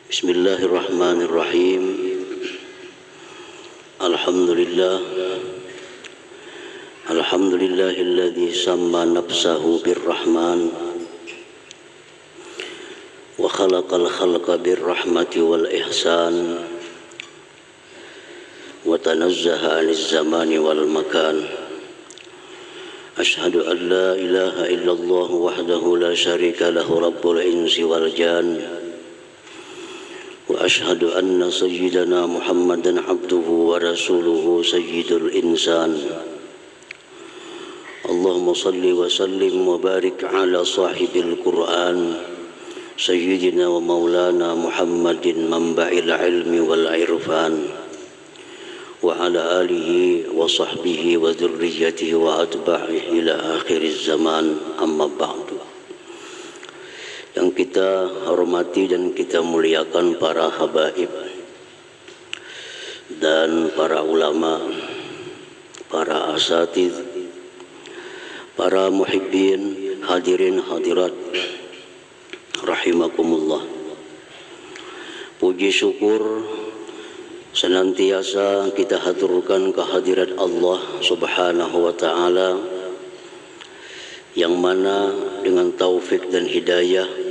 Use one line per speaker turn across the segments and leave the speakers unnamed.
Bismillahirrahmanirrahim. Alhamdulillahilladzi samma nafsahu birrahman wa khalaqal khalqa birrahmati wal ihsan wa tanazzaha 'anil zamani wal makan. Ashhadu an la ilaha illallah wahdahu la syarika lahu rabbul insi wal jan. وأشهد أن سيدنا محمدًا عبده ورسوله سيد الإنسان اللهم صل وسلم وبارك على صاحب القرآن سيدنا ومولانا محمد منبع العلم والعرفان وعلى آله وصحبه وذريته وأتباعه إلى آخر الزمان أما بعد. Yang kita hormati dan kita muliakan para habaib dan para ulama, para asatidz, para muhibbin, hadirin hadirat rahimakumullah. Puji syukur senantiasa kita haturkan kehadirat Allah Subhanahu wa ta'ala, yang mana dengan taufik dan hidayah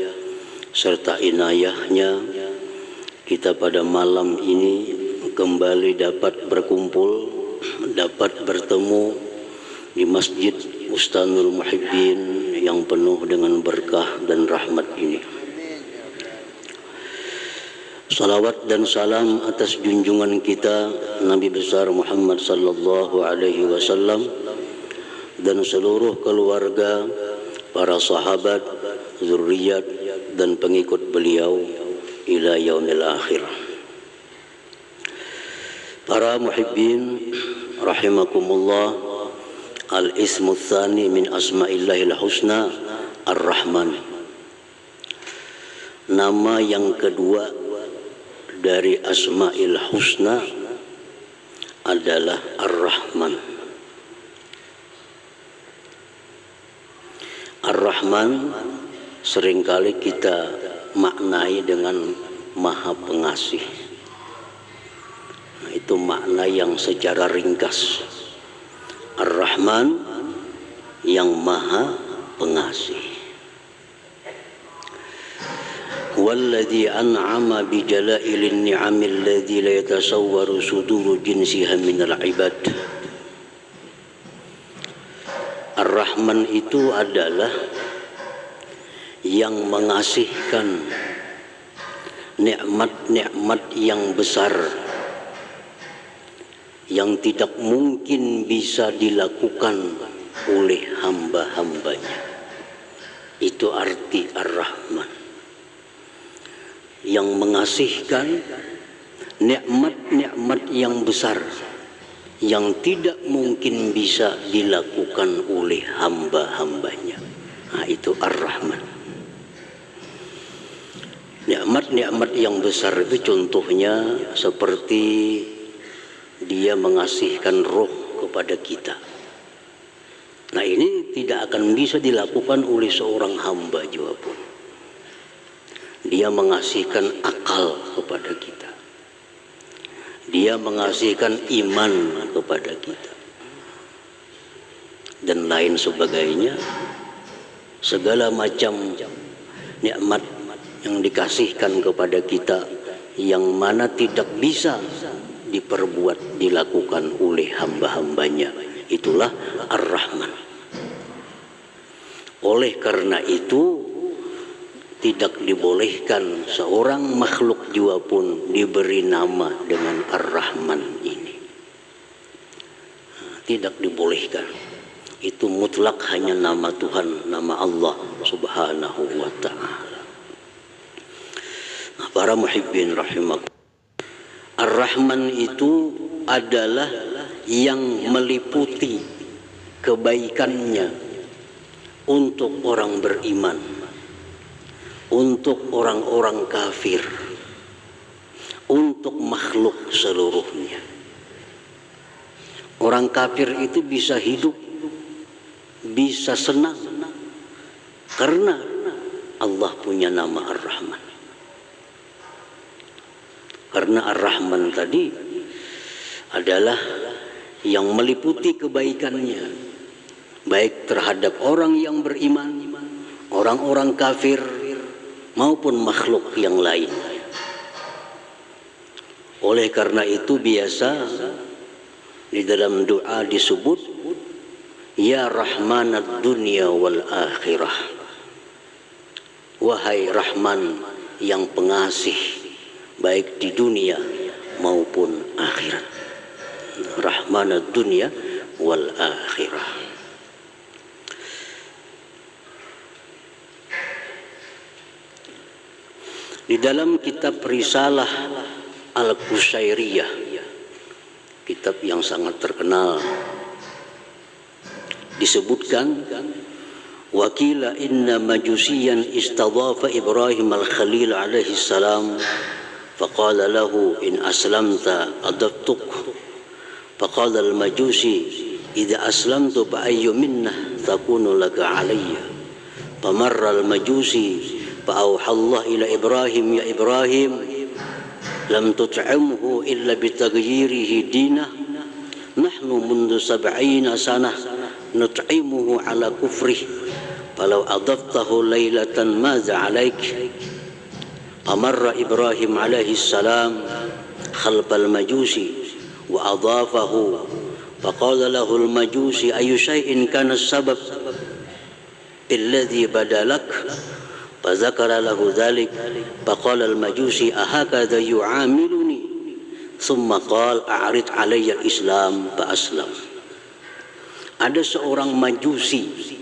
serta inayahnya kita pada malam ini kembali dapat berkumpul, dapat bertemu di Masjid Bustanul Muhibbin yang penuh dengan berkah dan rahmat ini. Salawat dan salam atas junjungan kita Nabi besar Muhammad sallallahu alaihi wasallam dan seluruh keluarga, para sahabat, zurriyat dan pengikut beliau ila yaumil akhir. Para muhibbin rahimakumullah, al-ismu tsani min asma'illahil husna ar-rahman. Nama yang kedua dari asma'il husna adalah ar-rahman. Ar-Rahman seringkali kita maknai dengan Maha Pengasih. Nah, itu makna yang secara ringkas. Ar-Rahman yang Maha Pengasih. Walladzi an'ama bi jala'ilin ni'amil ladzi la yatasawwaru suduru jinsiha minal ibad. Ar-Rahman itu adalah yang mengasihkan nikmat-nikmat yang besar yang tidak mungkin bisa dilakukan oleh hamba-hambanya. Itu arti Ar-Rahman, yang mengasihkan nikmat-nikmat yang besar yang tidak mungkin bisa dilakukan oleh hamba-hambanya. Nah, itu Ar-Rahman. Nikmat-nikmat yang besar itu contohnya seperti dia mengasihkan roh kepada kita. Nah, ini tidak akan bisa dilakukan oleh seorang hamba juga pun. Dia mengasihkan akal kepada kita. Dia mengasihkan iman kepada kita dan lain sebagainya. Segala macam nikmat yang dikasihkan kepada kita yang mana tidak bisa dilakukan oleh hamba-hambanya, itulah Ar-Rahman. Oleh karena itu tidak dibolehkan seorang makhluk juga pun diberi nama dengan Ar-Rahman ini. Tidak dibolehkan. Itu mutlak hanya nama Tuhan, nama Allah Subhanahu wa ta'ala. Nah, para muhibbin rahimakumullah, Ar-Rahman itu adalah yang meliputi kebaikannya untuk orang beriman, untuk orang-orang kafir, untuk makhluk seluruhnya. Orang kafir itu bisa hidup, bisa senang karena Allah punya nama Ar-Rahman. Karena Ar-Rahman tadi adalah yang meliputi kebaikannya, baik terhadap orang yang beriman, orang-orang kafir, maupun makhluk yang lain. Oleh karena itu biasa di dalam doa disebut Ya Rahmanad Dunya wal Akhirah, wahai Rahman yang pengasih baik di dunia maupun akhirat. Rahmanad Dunya wal Akhirah. Di dalam kitab Risalah Al-Qusairiyah, kitab yang sangat terkenal, disebutkan wakila inna majusiyan istadhafa Ibrahim al-Khalil alaihi salam faqala lahu in aslamta adabtuk faqala al-majusi idza aslamtu fa ayyu minna takunu laka alayya famarra al-majusi fa awha Allah ila Ibrahim ya Ibrahim lam tut'imhu illa bitaghyirihi dinah nahnu mundu 70 sanah nut'imuhu ala kufrih falau adaftahu laylatan maza alaik amarra Ibrahim alaihi salam khalbal majusi wa adafahu faqala lahu al majusi ayu shay'in kana sabab alladhi badalak fazakara lahu dhalik faqala al majusi ahakadha yu'amiluni thumma qala a'rid alayya al islam fa aslam. Ada seorang majusi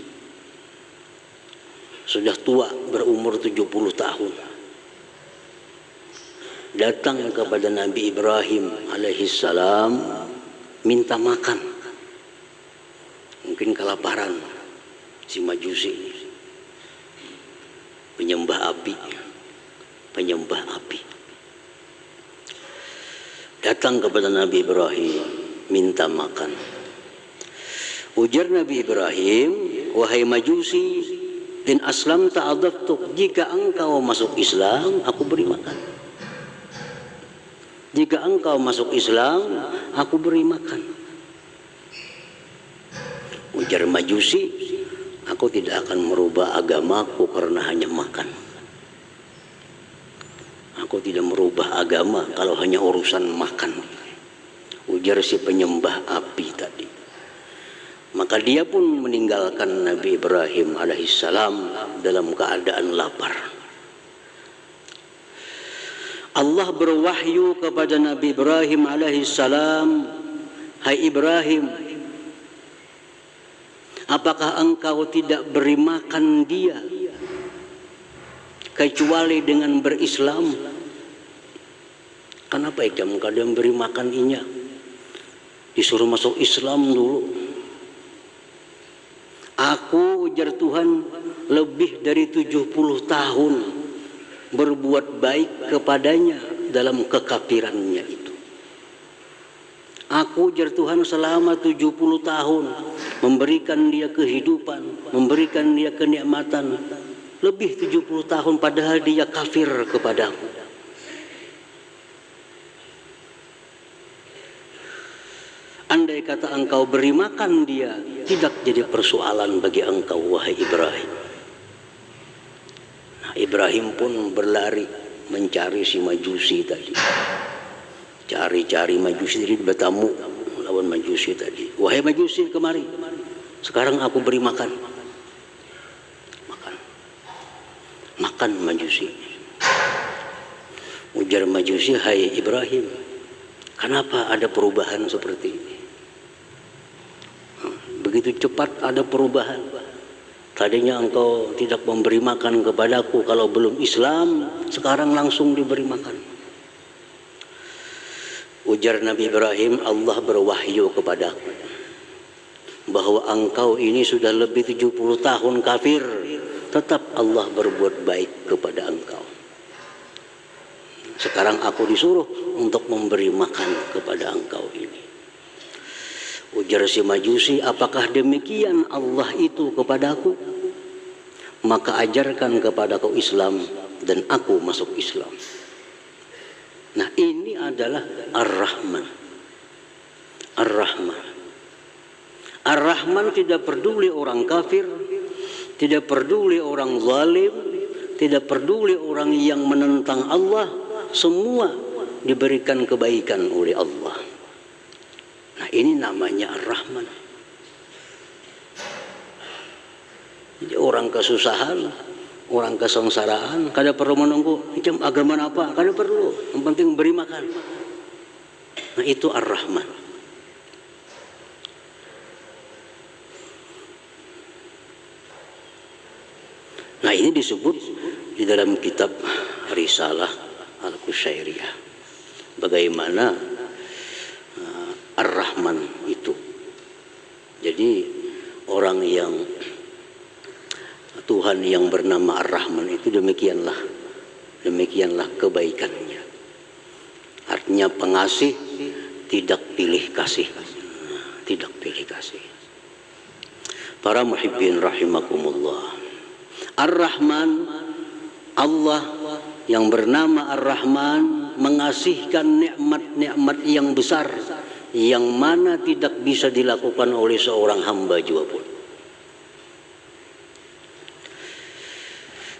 sudah tua, berumur 70 tahun, datang kepada Nabi Ibrahim alaihi salam minta makan. Mungkin kelaparan si majusi ini, penyembah api, datang kepada Nabi Ibrahim minta makan. Ujar Nabi Ibrahim, wahai majusi, in aslam ta'adabtuk, jika engkau masuk Islam, aku beri makan. Jika engkau masuk Islam, aku beri makan. Ujar majusi, aku tidak akan merubah agamaku karena hanya makan. Aku tidak merubah agama kalau hanya urusan makan. Ujar si penyembah api tadi. Maka dia pun meninggalkan Nabi Ibrahim alaihissalam dalam keadaan lapar. Allah berwahyu kepada Nabi Ibrahim alaihissalam, hai Ibrahim, apakah engkau tidak beri makan dia kecuali dengan berislam? Kenapa kadang beri makan inya? Disuruh masuk Islam dulu. Aku, ujar Tuhan, lebih dari 70 tahun berbuat baik kepadanya dalam kekafirannya itu. Aku, ujar Tuhan, selama 70 tahun memberikan dia kehidupan, memberikan dia kenikmatan. Lebih 70 tahun padahal dia kafir kepadaku. Andai kata engkau beri makan dia, tidak jadi persoalan bagi engkau, wahai Ibrahim. Nah, Ibrahim pun berlari mencari si majusi tadi. Cari-cari majusi tadi, bertamu lawan majusi tadi. Wahai majusi, kemari. Sekarang aku beri makan. Makan majusi. Ujar majusi, hai Ibrahim, kenapa ada perubahan seperti ini? Begitu cepat ada perubahan. Tadinya engkau tidak memberi makan kepadaku kalau belum Islam, sekarang langsung diberi makan. Ujar Nabi Ibrahim, Allah berwahyu kepadaku bahwa engkau ini sudah lebih 70 tahun kafir, tetap Allah berbuat baik kepada engkau. Sekarang aku disuruh untuk memberi makan kepada engkau ini. Ujar si majusi, apakah demikian Allah itu kepadaku? Maka ajarkan kepadaku Islam dan aku masuk Islam. Nah, ini adalah Ar-Rahman. Ar-Rahman. Ar-Rahman tidak peduli orang kafir, tidak peduli orang zalim, tidak peduli orang yang menentang Allah, semua diberikan kebaikan oleh Allah. Nah, ini namanya Ar-Rahman. Jadi orang kesusahan, orang kesengsaraan, kada perlu menunggu macam agama apa, kada perlu. Yang penting beri makan. Nah, itu Ar-Rahman. Nah, ini disebut di dalam kitab Risalah Al-Qusyairiyah. Bagaimana Ar-Rahman itu. Jadi orang yang Tuhan yang bernama Ar-Rahman itu demikianlah kebaikannya. Artinya pengasih, tidak pilih kasih. Tidak pilih kasih. Para muhibbin rahimakumullah. Ar-Rahman, Allah yang bernama Ar-Rahman mengasihkan nikmat-nikmat yang besar yang mana tidak bisa dilakukan oleh seorang hamba juga pun.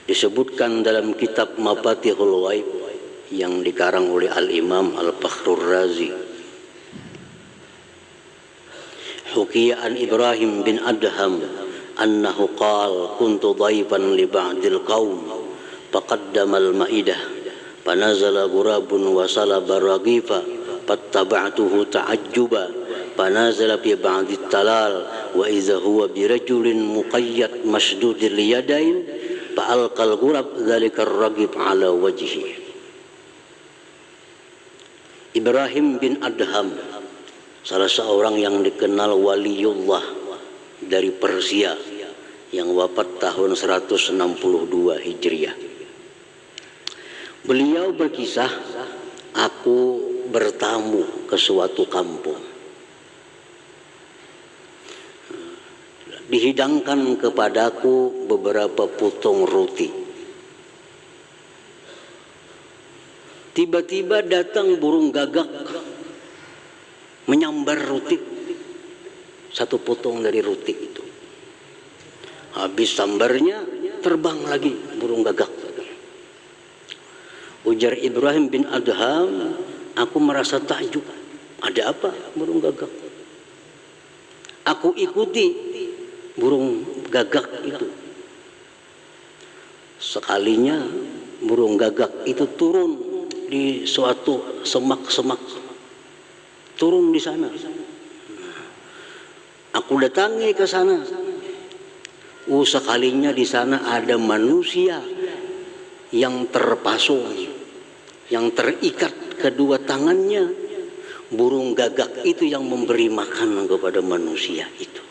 Disebutkan dalam kitab Mafatihul Ghaib yang dikarang oleh Al-Imam Al-Fakhrur Razi. Hukiya an Ibrahim bin Adham annahu qala kuntu dhaifan li ba'dil qaum faqaddama al-ma'idah fanazala ghurabun wa salaba raghifa fattaba'tuhu ta'ajjuba fanazala fi ba'dit talal wa idza huwa birajulin muqayyad masdudil yadain fa'alqal ghurab dzalikar raghib ala wajhi. Ibrahim bin Adham, salah seorang yang dikenal waliullah dari Persia yang wafat tahun 162 Hijriah. Beliau berkisah, aku bertamu ke suatu kampung. Dihidangkan kepadaku beberapa potong roti. Tiba-tiba datang burung gagak menyambar roti, satu potong dari roti itu. Habis sambarnya terbang lagi burung gagak. Ujar Ibrahim bin Adham, aku merasa takjub. Ada apa burung gagak? Aku ikuti burung gagak itu. Sekalinya burung gagak itu turun di suatu semak-semak, turun di sana. Aku datangi ke sana. Sekalinya di sana ada manusia yang terpasung, yang terikat kedua tangannya. Burung gagak itu yang memberi makan kepada manusia itu.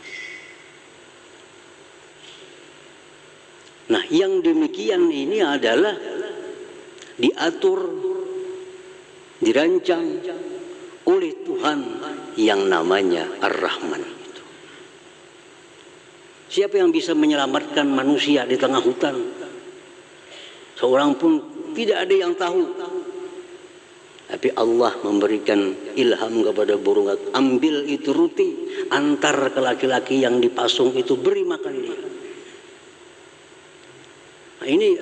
Nah, yang demikian ini adalah diatur, dirancang oleh Tuhan yang namanya Ar-Rahman. Siapa yang bisa menyelamatkan manusia di tengah hutan? Seorang pun tidak ada yang tahu. Tapi Allah memberikan ilham kepada burung gagak, ambil itu roti, antar ke laki-laki yang dipasung itu, beri makan dia. Nah, ini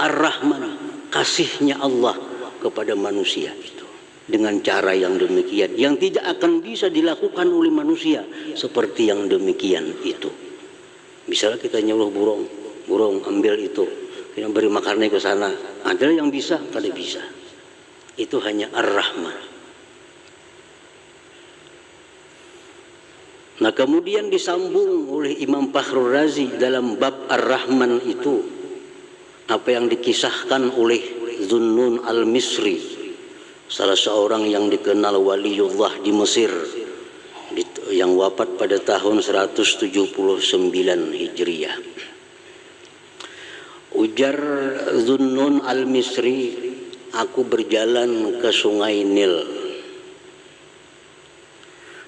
Ar-Rahman, kasihnya Allah kepada manusia itu dengan cara yang demikian yang tidak akan bisa dilakukan oleh manusia seperti yang demikian itu. Misalnya kita nyuruh burung ambil itu, kita beri makannya ke sana, ada yang bisa, kada bisa. Itu hanya Ar-Rahman. Nah, kemudian disambung oleh Imam Fakhrur Razi dalam bab Ar-Rahman itu apa yang dikisahkan oleh Zunnun al-Misri, salah seorang yang dikenal waliullah di Mesir yang wafat pada tahun 179 Hijriah. Ujar Zunnun al-Misri, aku berjalan ke sungai Nil.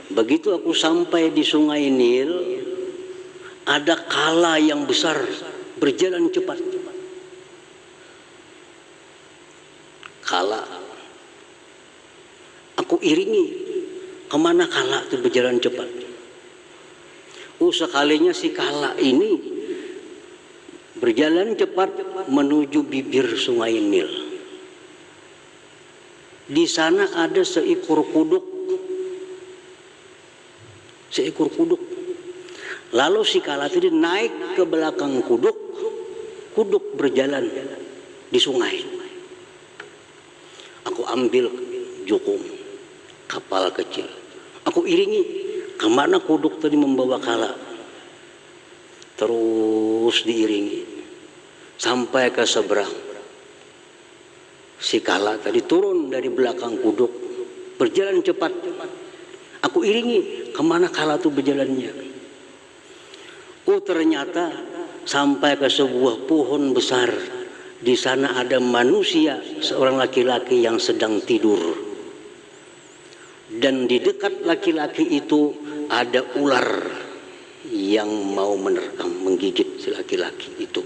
Begitu aku sampai di sungai Nil, ada kala yang besar berjalan cepat. Kala Aku iringi. Kemana kala itu berjalan cepat. Sekalinya si kala ini berjalan cepat menuju bibir sungai Nil. Di sana ada seekor kuduk. Seekor kuduk. Lalu si kala itu naik ke belakang kuduk. Kuduk berjalan di sungai. Aku ambil jukung kapal kecil. Aku iringi. Kemana kuduk tadi membawa kala. Terus diiringi. Sampai ke seberang. Si kala tadi turun dari belakang kuduk. Berjalan cepat. Aku iringi. Kemana kala itu berjalannya. Ternyata sampai ke sebuah pohon besar. Di sana ada manusia, seorang laki-laki yang sedang tidur. Dan di dekat laki-laki itu ada ular yang mau menerkam, menggigit si laki-laki itu.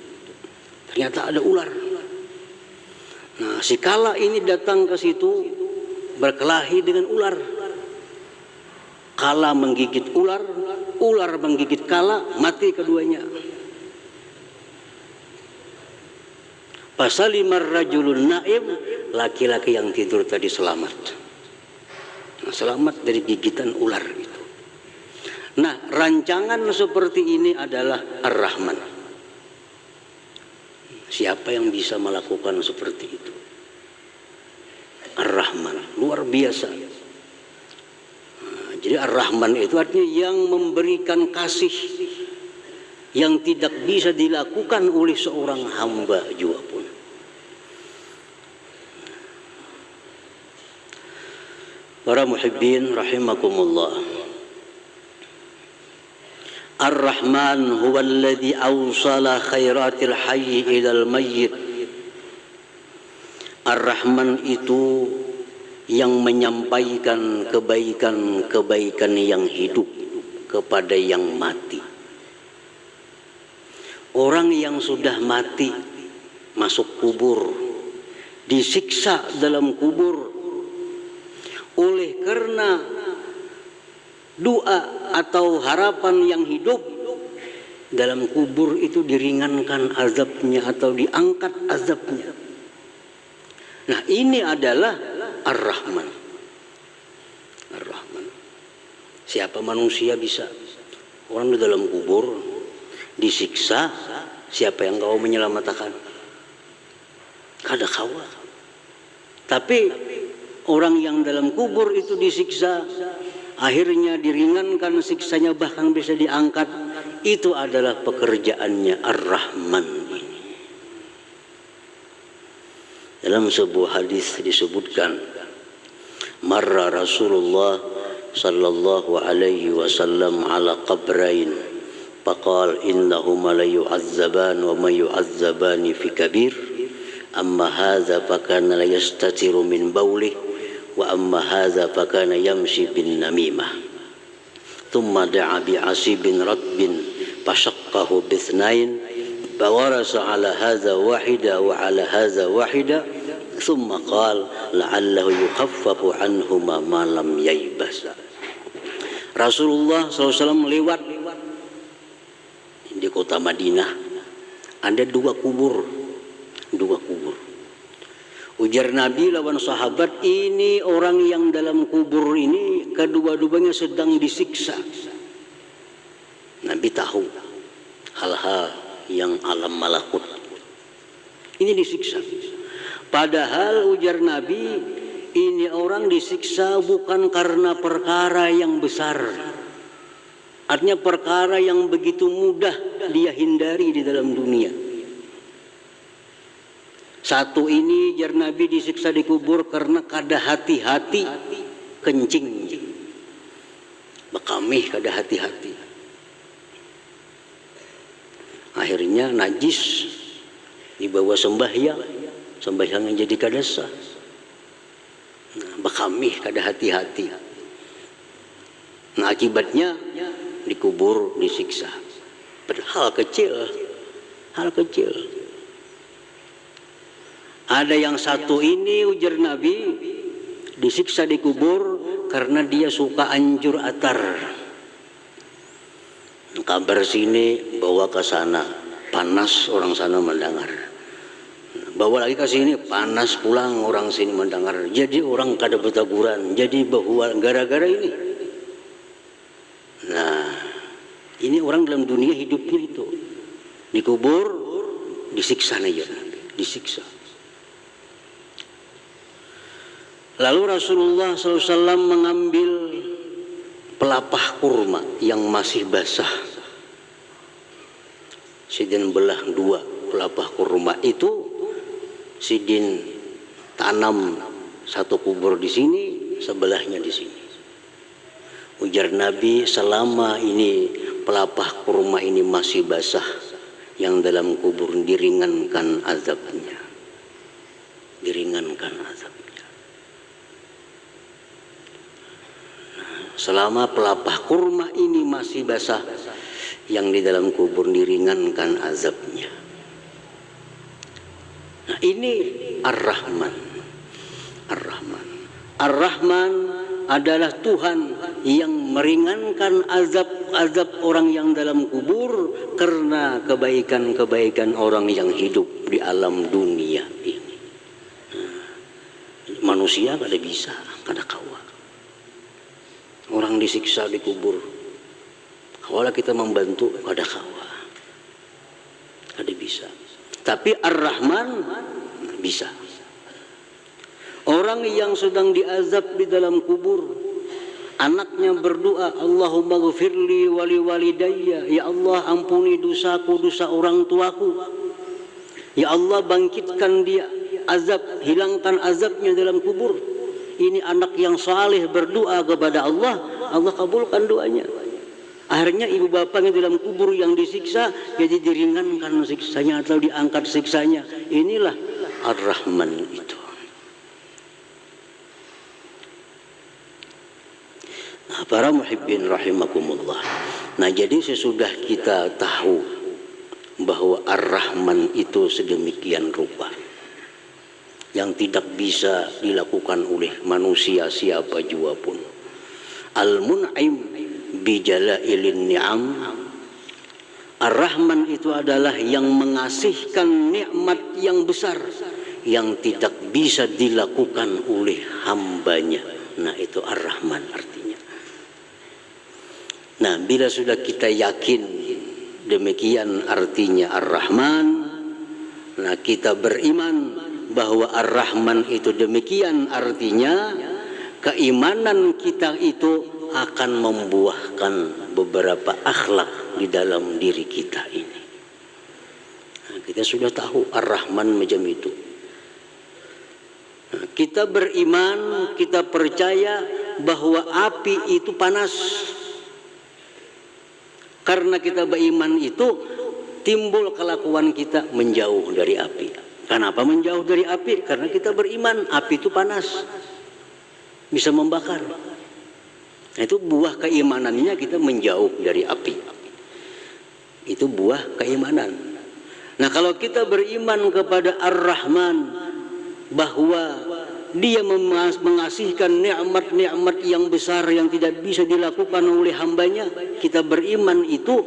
Ternyata ada ular. Nah, si kala ini datang ke situ berkelahi dengan ular. Kala menggigit ular, ular menggigit kala, mati keduanya. Fasalimar rajulun naim, laki-laki yang tidur tadi selamat. Nah, selamat dari gigitan ular itu. Nah, rancangan seperti ini adalah Ar-Rahman. Siapa yang bisa melakukan seperti itu? Ar-Rahman, luar biasa. Nah, jadi Ar-Rahman itu artinya yang memberikan kasih yang tidak bisa dilakukan oleh seorang hamba juga pun. Para muhibbin rahimakumullah. Ar-Rahman huwa alladhi awsala khairatil hayy ilal mayyit. Ar-Rahman itu yang menyampaikan kebaikan-kebaikan yang hidup kepada yang mati. Orang yang sudah mati masuk kubur, disiksa dalam kubur oleh karena doa atau harapan yang hidup dalam kubur itu diringankan azabnya atau diangkat azabnya. Nah, ini adalah Ar-Rahman. Ar-Rahman. Siapa manusia bisa? Orang di dalam kubur disiksa, siapa yang kau menyelamatkan? Kada kawa. Tapi orang yang dalam kubur itu disiksa, akhirnya diringankan siksanya, bahkan bisa diangkat. Itu adalah pekerjaannya Ar-Rahman ini. Dalam sebuah hadis disebutkan, marra Rasulullah sallallahu alaihi wasallam ala qabrain faqal innahuma la yu'azzaban wa ma yu'azzaban fi kabir amma hadza fakana la yastatiru min bawlih wa amma hadza fakana yamshi bin namimah thumma da'a bi asibin ratbin fashaqqahu bithnain fawarasa ala hadza wahida wa ala hadza wahida thumma qala la'allahu yukhaffafu anhuma ma lam yaybasa. Rasulullah SAW lewat di kota Madinah, ada dua kubur. Ujar Nabi lawan sahabat, ini orang yang dalam kubur ini kedua-duanya sedang disiksa. Nabi tahu hal-hal yang alam malakut ini disiksa. Padahal ujar Nabi, ini orang disiksa bukan karena perkara yang besar. Artinya perkara yang begitu mudah dia hindari di dalam dunia. Satu ini ujar Nabi disiksa di kubur karena kada hati-hati kencing. Bekamih kada hati-hati. Akhirnya najis dibawa sembahyang yang jadi kada sah. Nah, bekamih kada hati-hati. Nah, akibatnya dikubur, disiksa. Hal kecil. Ada yang satu ini ujar Nabi disiksa di kubur karena dia suka anjur atar. Kabar sini bawa ke sana, panas orang sana mendengar. Bawa lagi ke sini, panas pulang orang sini mendengar. Jadi orang kada bertaburan, jadi bahwa gara-gara ini. Nah, ini orang dalam dunia hidupnya itu dikubur, disiksa aja, disiksa. Lalu Rasulullah SAW mengambil pelapah kurma yang masih basah. Sidin belah dua pelapah kurma itu, Sidin tanam satu kubur di sini, sebelahnya di sini. Ujar Nabi, selama ini pelapah kurma ini masih basah, yang dalam kubur diringankan azabnya, diringankan azabnya. Selama pelapah kurma ini masih basah, yang di dalam kubur diringankan azabnya. Nah, ini Ar-Rahman. Ar-Rahman. Ar-Rahman adalah Tuhan yang meringankan azab orang yang dalam kubur karena kebaikan-kebaikan orang yang hidup di alam dunia ini. Manusia kada bisa, kada kawa. Orang disiksa di kubur, kalau kita membantu kada kawa, kada bisa. Tapi Ar-Rahman bisa. Orang yang sedang diazab di dalam kubur, anaknya berdoa, Allahumma ghfirli wali walidayya, ya Allah ampuni dosaku, dosa orang tuaku. Ya Allah bangkitkan dia, azab, hilangkan azabnya dalam kubur. Ini anak yang saleh berdoa kepada Allah, Allah kabulkan doanya. Akhirnya ibu bapaknya dalam kubur yang disiksa, jadi diringankan siksanya atau diangkat siksanya. Inilah Ar-Rahman itu. Nah, para muhibbin rahimakumullah. Nah, jadi sesudah kita tahu bahwa Ar-Rahman itu sedemikian rupa, yang tidak bisa dilakukan oleh manusia siapa jua pun. Al-Mun'im bijalailin ni'am. Ar-Rahman itu adalah yang mengasihkan nikmat yang besar yang tidak bisa dilakukan oleh hambanya. Nah, itu Ar-Rahman artinya. Nah, bila sudah kita yakin demikian artinya Ar-Rahman, nah kita beriman bahwa Ar-Rahman itu demikian artinya, keimanan kita itu akan membuahkan beberapa akhlak di dalam diri kita ini. Nah, kita sudah tahu Ar-Rahman macam itu. Nah, kita beriman, kita percaya bahwa api itu panas. Karena kita beriman itu timbul kelakuan kita menjauh dari api. Kenapa menjauh dari api? Karena kita beriman, api itu panas, bisa membakar. Nah, itu buah keimanannya kita menjauh dari api. Itu buah keimanan. Nah, kalau kita beriman kepada Ar-Rahman, bahwa dia mengasihkan nikmat-nikmat yang besar yang tidak bisa dilakukan oleh hambanya, kita beriman itu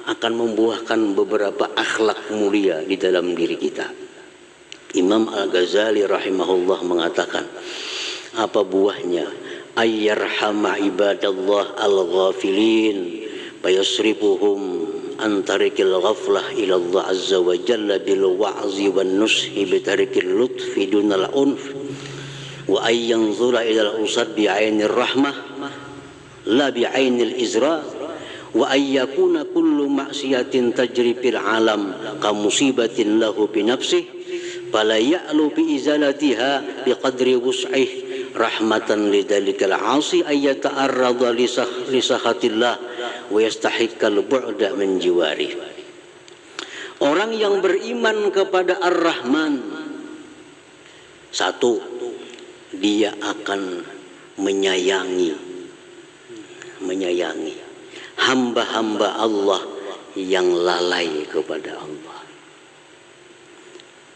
akan membuahkan beberapa akhlak mulia di dalam diri kita. Imam Al-Ghazali rahimahullah mengatakan, apa buahnya? Ayyarhama ibadallah al-ghafilin fayasrifuhum an tarikil ghaflah ila Allah azza wa jalla bil wa'zi wan nushi bi tarikil lutfi dunal unf wa ayyanzura ila al-usad bi 'ainir rahmah la bi 'ainil izra wa ayyakuna kullu ma'siyatin tajri fil alam ka musibatin lahu bi nafsihi fala ya'lu bi izalatiha bi qadri wus'ihi rahmatan lidzalikal 'asi ayyata'arrada li sakhatillah wa yastahiqqal bu'da min jiwari. Orang yang beriman kepada Ar-Rahman, satu, dia akan menyayangi hamba-hamba Allah yang lalai kepada Allah.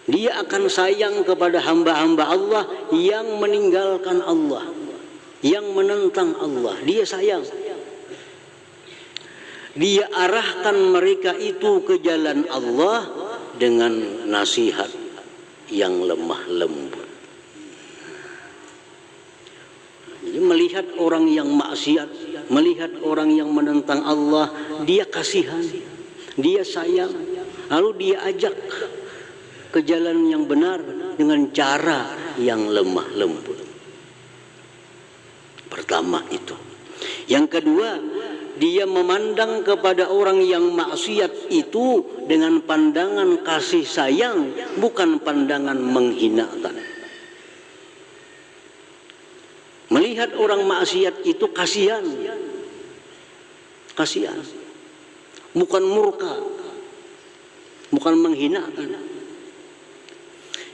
Dia akan sayang kepada hamba-hamba Allah yang meninggalkan Allah. yang menentang Allah, dia sayang. Dia arahkan mereka itu ke jalan Allah dengan nasihat yang lemah lembut. Jadi melihat orang yang maksiat, melihat orang yang menentang Allah, dia kasihan, dia sayang, lalu dia ajak ke jalan yang benar dengan cara yang lemah lembut. Pertama itu. Yang kedua, dia memandang kepada orang yang maksiat itu dengan pandangan kasih sayang, bukan pandangan menghinakan. Melihat orang maksiat itu kasihan, kasihan, bukan murka, bukan menghinakan.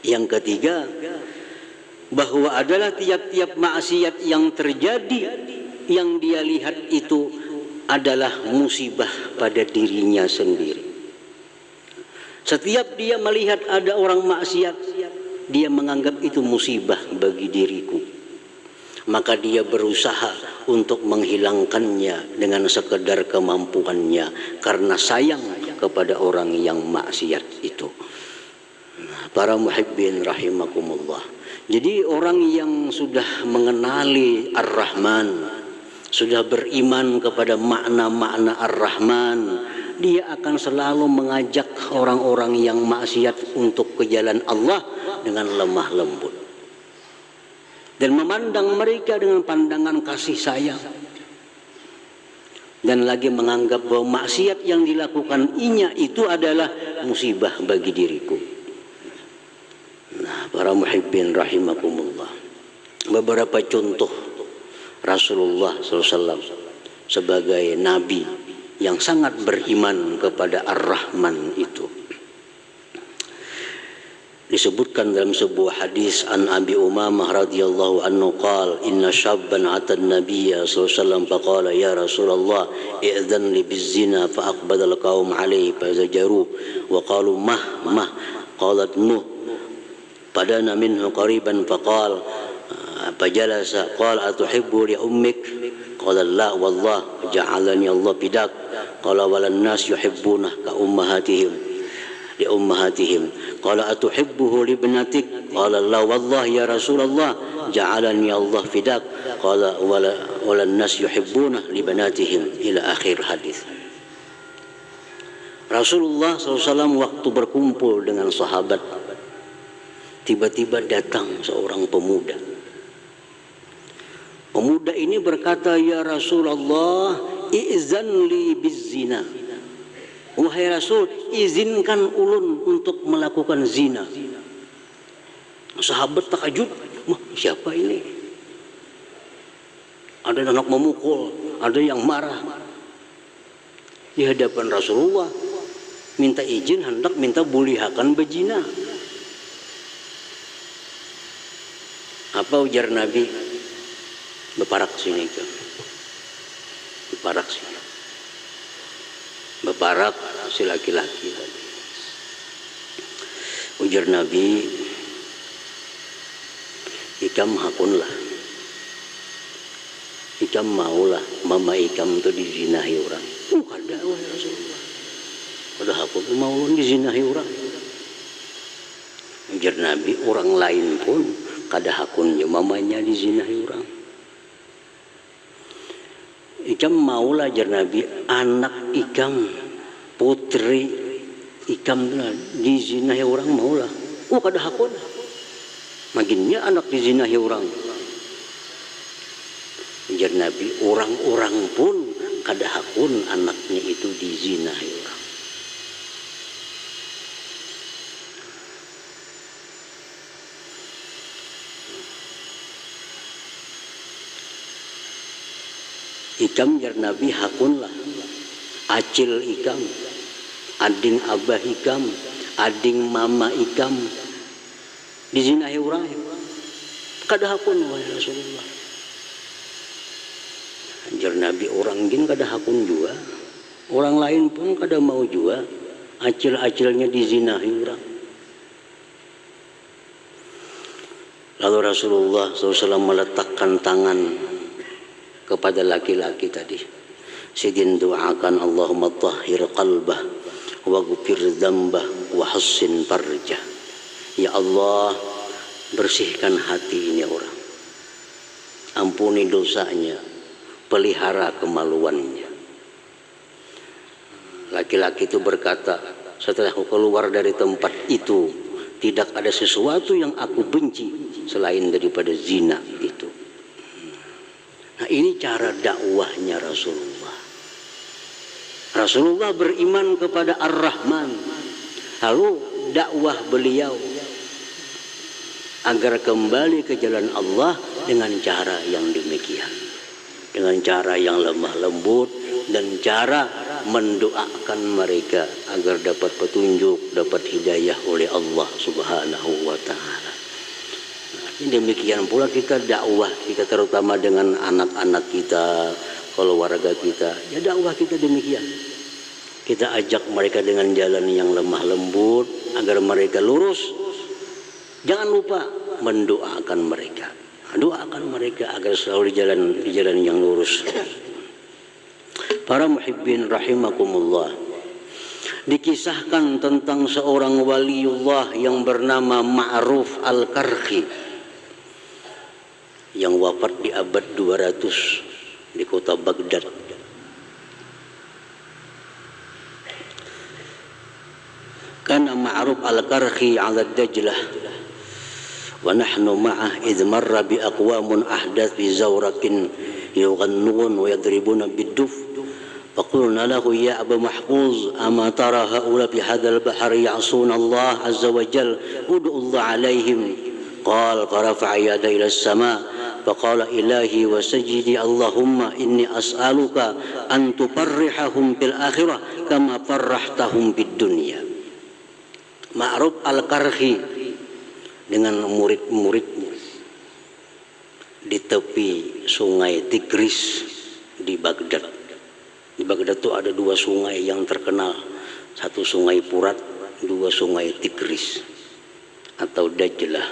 Yang ketiga, bahwa adalah tiap-tiap maksiat yang terjadi, yang dia lihat itu adalah musibah pada dirinya sendiri. Setiap dia melihat ada orang maksiat, dia menganggap itu musibah bagi diriku. Maka dia berusaha untuk menghilangkannya dengan sekedar kemampuannya, karena sayang kepada orang yang maksiat itu. Para muhibbin rahimakumullah. Jadi orang yang sudah mengenali Ar-Rahman, sudah beriman kepada makna-makna Ar-Rahman, dia akan selalu mengajak orang-orang yang maksiat untuk ke jalan Allah dengan lemah lembut dan memandang mereka dengan pandangan kasih sayang, dan lagi menganggap bahwa maksiat yang dilakukan inya itu adalah musibah bagi diriku. Nah, para muhibbin rahimakumullah, beberapa contoh Rasulullah SAW sebagai Nabi yang sangat beriman kepada Ar-Rahman itu. Disebutkan dalam sebuah hadis an Abi Umamah radhiyallahu anhu qala inna syabban ata an-nabiyya sallallahu alaihi wasallam faqala ya Rasulullah i'dhan li biz-zina fa aqbala al-qaum alayhi fa zajaru wa qalu mah qalat nuh padana minhu qariban faqala fajalasa qala atuhibbu li ummik qala la wallah ja'alani Allah bidak qala walan nas yuhibbuna ka ummahatihim li ummahatihim qala atuhibbuhu li ibnatik qala la wallah ya Rasulullah ja'alani Allah fidak qala walan nas yuhibbuna li banatihim ila akhir hadis. Rasulullah SAW waktu berkumpul dengan sahabat, tiba-tiba datang seorang pemuda. Pemuda ini berkata, ya Rasulullah, izan li bizzina. Wahai Rasul, izinkan ulun untuk melakukan zina. Sahabat takjub, siapa ini? Ada anak memukul, ada yang marah. Di hadapan Rasulullah, minta izin, hendak minta bulihakan bezina. Apa ujar Nabi? Beparak sini ke, beparak sini, beparak si laki-laki tadi. Ujar Nabi, ikam hakunlah, ikam maulah, mama ikam tu dizinahi orang. Kada wahai Rasulullah, kada hakun mau dizinahi orang. Ujar Nabi, orang lain pun kada hakunnya mamanya dizinahi orang. Ikam maulah jar Nabi, anak ikam, putri ikam dizinahi orang maulah. Kada hakun. Maginnya anak dizinahi orang. Jar Nabi, orang-orang pun kada hakun anaknya itu dizinahi orang. Ikam jar Nabi hakunlah, acil ikam, ading abah ikam, ading mama ikam dizinahi orang. Kada hakun wahai Rasulullah. Jar Nabi, orang gin kada hakun juga, orang lain pun kada mau juga, acil-acilnya dizinahi orang. Lalu Rasulullah SAW meletakkan tangan kepada laki-laki tadi. Sidin doakan Allahumma tahhir qalbah waghfir dzambah wa hassin farjah. Ya Allah, bersihkan hati ini orang, ampuni dosanya, pelihara kemaluannya. Laki-laki itu berkata, setelah aku keluar dari tempat itu, tidak ada sesuatu yang aku benci selain daripada zina itu. Nah, ini cara dakwahnya Rasulullah. Rasulullah beriman kepada Ar-Rahman, lalu dakwah beliau agar kembali ke jalan Allah dengan cara yang demikian, dengan cara yang lemah lembut dan cara mendoakan mereka agar dapat petunjuk, dapat hidayah oleh Allah Subhanahu wa Ta'ala. Demikian pula kita dakwah kita, terutama dengan anak-anak kita, keluarga kita, ya dakwah kita demikian. Kita ajak mereka dengan jalan yang lemah lembut agar mereka lurus. Jangan lupa mendoakan mereka, doakan mereka agar selalu di jalan yang lurus. Para muhibbin rahimakumullah, dikisahkan tentang seorang waliullah yang bernama Ma'ruf Al-Karhi yang wafat di abad 200 di kota Baghdad. Kana Ma'ruf Al-Karhi 'ala Dajlah wa nahnu ma'ah idh marra bi aqwamun ahdath bi zawrakin yughannun wa yadribuna bid-duf. فقلنا له يا أبا محفوظ أما ترى هؤلاء في هذا البحر يعصون الله عز وجل ادعوا الله عليهم. قال فرفع يديه إلى السماء فقال إلهي وسجدي اللهم إني أسألك أن تفرحهم في الآخرة كما فرحتهم في الدنيا. Ma'ruf Al-Karhi dengan murid-muridnya di tepi sungai Tigris di Baghdad. Di Baghdad itu ada dua sungai yang terkenal, satu sungai Furat, dua sungai Tigris atau Dajlah.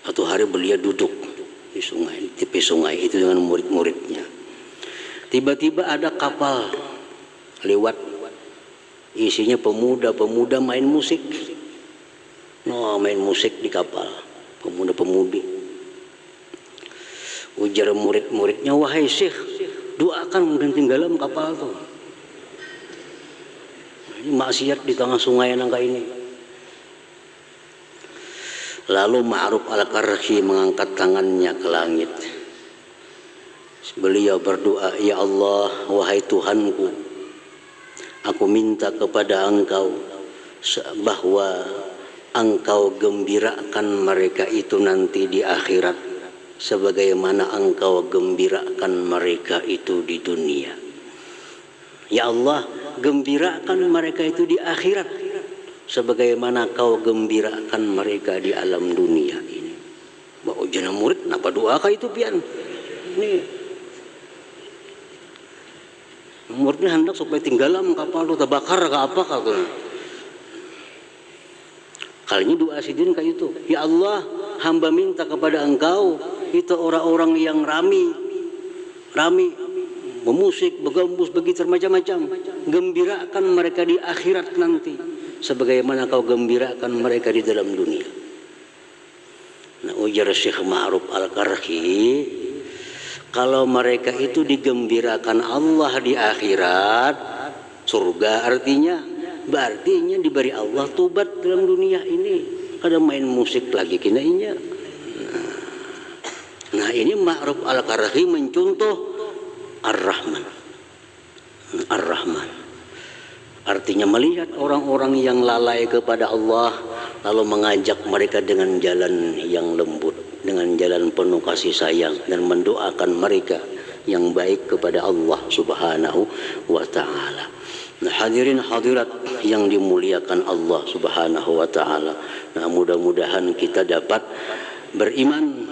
Satu hari beliau duduk di sungai, di tepi sungai itu dengan murid-muridnya. Tiba-tiba ada kapal lewat, isinya pemuda-pemuda main musik. No, main musik di kapal, pemuda-pemudi. Ujar murid-muridnya, wahai Syekh, doakan dan tinggalan kapal itu. Ini maksiat di tengah sungai nangka ini. Lalu Ma'ruf Al-Karhi mengangkat tangannya ke langit. Beliau berdoa, ya Allah, wahai Tuhanku, aku minta kepada Engkau bahwa Engkau gembirakan mereka itu nanti di akhirat, sebagaimana Engkau gembirakan mereka itu di dunia. Ya Allah, gembirakan mereka itu di akhirat sebagaimana Kau gembirakan mereka di alam dunia ini. Bahwa jenah murid, kenapa doa kah itu pian? Ini muridnya hendak supaya tinggalan kapal itu terbakar ke apa kah tuh? Kali ini doa sidin kayak itu. Ya Allah, hamba minta kepada Engkau itu orang-orang yang rami memusik, begembus, begitu macam-macam, gembirakan mereka di akhirat nanti sebagaimana Kau gembirakan mereka di dalam dunia. Nah, ujar Syekh Ma'ruf Al-Karhi, kalau mereka itu digembirakan Allah di akhirat, surga artinya, berarti diberi Allah tobat dalam dunia ini. Kada main musik lagi kinainya. Nah, ini Ma'ruf Al-Karhi mencontoh Ar-Rahman. Ar-Rahman artinya melihat orang-orang yang lalai kepada Allah, lalu mengajak mereka dengan jalan yang lembut, dengan jalan penuh kasih sayang, dan mendoakan mereka yang baik kepada Allah Subhanahu wa Ta'ala. Nah, hadirin hadirat yang dimuliakan Allah Subhanahu wa Ta'ala, nah, mudah-mudahan kita dapat beriman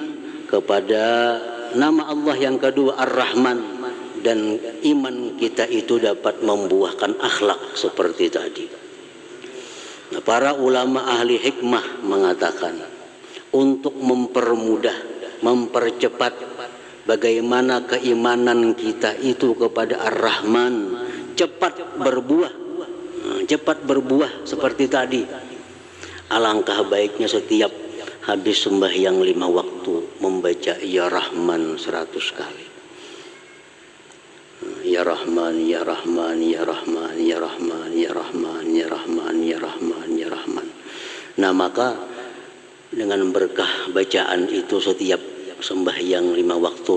kepada nama Allah yang kedua Ar-Rahman, dan iman kita itu dapat membuahkan akhlak seperti tadi. Nah, para ulama ahli hikmah mengatakan untuk mempermudah, mempercepat bagaimana keimanan kita itu kepada Ar-Rahman cepat berbuah seperti tadi. Alangkah baiknya setiap habis sembahyang 5 waktu membaca Ya Rahman 100 kali. Ya Rahman, Ya Rahman, Ya Rahman, Ya Rahman, Ya Rahman, Ya Rahman, Ya Rahman, Ya Rahman. Nah, maka dengan berkah bacaan itu setiap sembahyang 5 waktu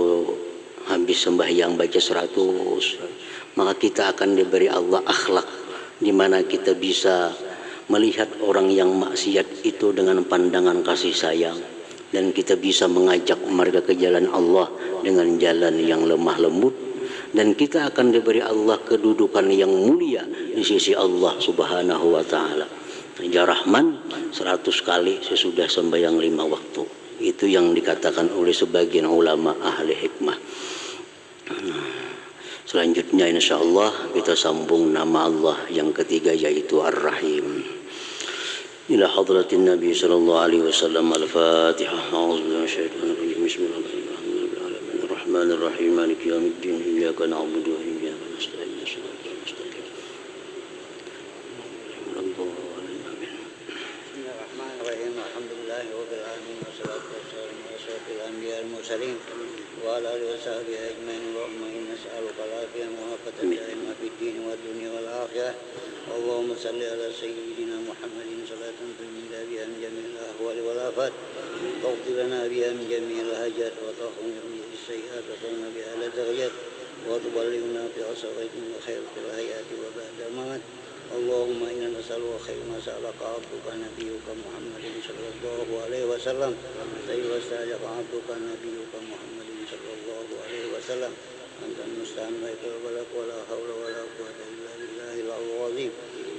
habis sembahyang baca 100, maka kita akan diberi Allah akhlak di mana kita bisa melihat orang yang maksiat itu dengan pandangan kasih sayang, dan kita bisa mengajak mereka ke jalan Allah dengan jalan yang lemah lembut, dan kita akan diberi Allah kedudukan yang mulia di sisi Allah Subhanahu wa taala. Ya Rahman 100 kali sesudah sembahyang 5 waktu. Itu yang dikatakan oleh sebagian ulama ahli hikmah. Selanjutnya insyaallah kita sambung nama Allah yang ketiga, yaitu Ar-Rahim. Ila hadratin Nabi sallallahu alaihi wasallam. Al-Fatihah. A'udzu billahi minasyaitonir rajim. Bismillahirrahmanirrahim. Ar-Rahmanir Rahim. Maliki yaumiddin. Iyyaka na'budu wa iyyaka nasta'in. Shiratal mustaqim. Bismillahirrahmanirrahim. Alhamdulillahi rabbil alamin. Wassalatu wassalamu ala asyrafil anbiya'i wal mursalin wa ala alihi wa sahbihi ajmain. Allahumma inna nas'aluka al-afiyah wa afatan daima fid din wad dunya wal akhirah. Allahumma salli ala sayyidina Muhammadin salatan tunjina biha min jami'il ahwali wal afat, taghfir lana biha min jami'il hajat, wa tahfir biha as-sayyi'at, wa tarna biha ala darajat, wa tuballighna fi asratin wa khairatil hayati wa ba'da mamat. Allahumma inna nas'aluka khayra ma sa'alaka 'abduka nabiyyuka Muhammadin sallallahu alaihi wasallam, wa sa'alaka 'abduka nabiyyuka Muhammadin sallallahu alaihi wasallam, antal musta'an wa la hawla wa la quwwata illa billahil azim.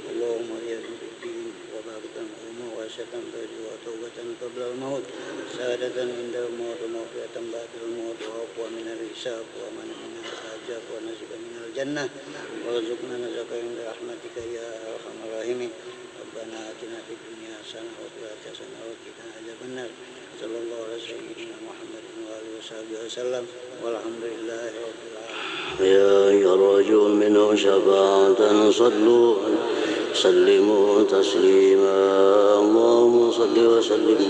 Allahumma ya biddin wa barakatan wa syatan wa taubatan qabla al-maut, sa'adatan inda al-maut wa mawfi'atan ba'da al-maut, wa aqwa min al-hisab wa man min al-ajab wa nasiban min al-jannah, wa rizqna nazaka inda rahmatika ya arhamar rahimin. Rabbana atina fid dunya hasanah wa fil akhirati hasanah wa qina adzabannar. Sallallahu alaihi sayyidina Muhammadin wa alihi wasallam. Walhamdulillahi rabbil alamin. Ya yarjul minhu syafa'atan sallu sallimu taslima. Allahumma salli wa sallim